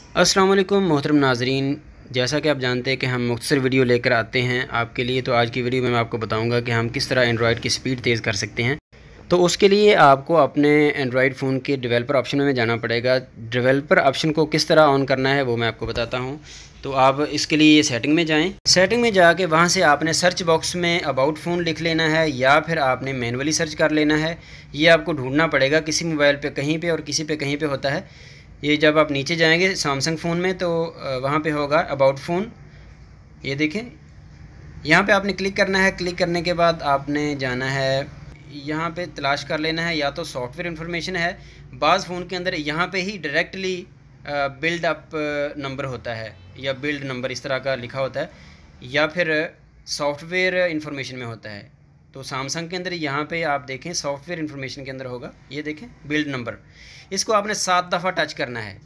अस्सलाम वालेकुम मोहतरम नाज़रीन। जैसा कि आप जानते हैं कि हम मुख्तसर वीडियो लेकर आते हैं आपके लिए, तो आज की वीडियो में मैं आपको बताऊंगा कि हम किस तरह एंड्रॉयड की स्पीड तेज़ कर सकते हैं। तो उसके लिए आपको अपने एंड्रॉयड फ़ोन के डेवलपर ऑप्शन में जाना पड़ेगा। डेवलपर ऑप्शन को किस तरह ऑन करना है वो मैं आपको बताता हूँ। तो आप इसके लिए सेटिंग में जाएँ। सेटिंग में जाके वहाँ से आपने सर्च बॉक्स में अबाउट फ़ोन लिख लेना है या फिर आपने मैनुअली सर्च कर लेना है। ये आपको ढूंढना पड़ेगा, किसी मोबाइल पे कहीं पे और किसी पे कहीं पे होता है। ये जब आप नीचे जाएंगे सैमसंग फ़ोन में तो वहाँ पे होगा अबाउट फ़ोन। ये देखें, यहाँ पे आपने क्लिक करना है। क्लिक करने के बाद आपने जाना है, यहाँ पे तलाश कर लेना है या तो सॉफ्टवेयर इन्फॉर्मेशन है। बाज़ फ़ोन के अंदर यहाँ पे ही डायरेक्टली बिल्ड अप नंबर होता है या बिल्ड नंबर इस तरह का लिखा होता है, या फिर सॉफ्टवेयर इन्फॉर्मेशन में होता है। तो सैमसंग के अंदर यहाँ पे आप देखें सॉफ्टवेयर इन्फॉर्मेशन के अंदर होगा, ये देखें बिल्ड नंबर। इसको आपने 7 दफ़ा टच करना है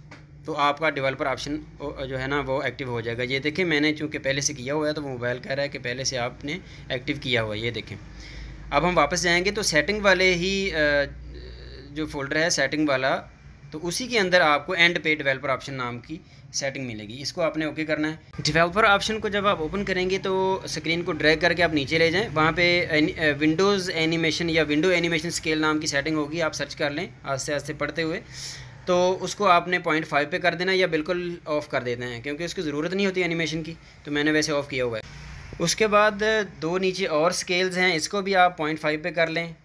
तो आपका डेवलपर ऑप्शन जो है ना वो एक्टिव हो जाएगा। ये देखें, मैंने चूँकि पहले से किया हुआ है तो मोबाइल कह रहा है कि पहले से आपने एक्टिव किया हुआ है। ये देखें, अब हम वापस जाएंगे तो सेटिंग वाले ही जो फोल्डर है सेटिंग वाला, तो उसी के अंदर आपको एंड पे डेवलपर ऑप्शन नाम की सेटिंग मिलेगी। इसको आपने ओके करना है। डेवलपर ऑप्शन को जब आप ओपन करेंगे तो स्क्रीन को ड्रैग करके आप नीचे ले जाएं। वहाँ पे विंडोज़ एनिमेशन या विंडो एनिमेशन स्केल नाम की सेटिंग होगी, आप सर्च कर लें आस्ते आस्ते पढ़ते हुए। तो उसको आपने 0.5 पे कर देना या बिल्कुल ऑफ़ कर देना है, क्योंकि उसकी ज़रूरत नहीं होती एनिमेशन की, तो मैंने वैसे ऑफ़ किया हुआ है। उसके बाद दो नीचे और स्केल्स हैं, इसको भी आप 0.5 पे कर लें।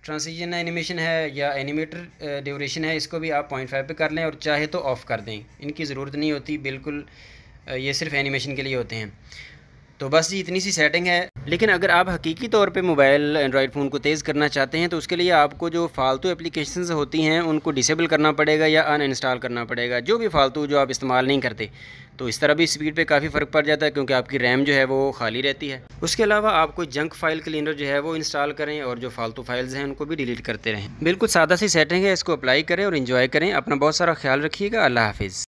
ट्रांजिशन एनिमेशन है या एनिमेटर ड्यूरेशन है, इसको भी आप 0.5 पे कर लें और चाहे तो ऑफ़ कर दें, इनकी ज़रूरत नहीं होती बिल्कुल, ये सिर्फ एनिमेशन के लिए होते हैं। तो बस जी इतनी सी सेटिंग है। लेकिन अगर आप हकीकी तौर पे मोबाइल एंड्रॉयड फ़ोन को तेज़ करना चाहते हैं तो उसके लिए आपको जो फालतू एप्लीकेशंस होती हैं उनको डिसेबल करना पड़ेगा या अनइंस्टॉल करना पड़ेगा, जो भी फालतू जो आप इस्तेमाल नहीं करते। तो इस तरह भी स्पीड पे काफ़ी फ़र्क पड़ जाता है, क्योंकि आपकी रैम जो है वो खाली रहती है। उसके अलावा आप कोई जंक फ़ाइल क्लीनर जो है वो इंस्टॉल करें और जो फालतू फाइल्स हैं उनको भी डिलीट करते रहें। बिल्कुल सादा सी सेटिंग है, इसको अप्लाई करें और इन्जॉय करें। अपना बहुत सारा ख्याल रखिएगा। अल्लाह हाफिज़।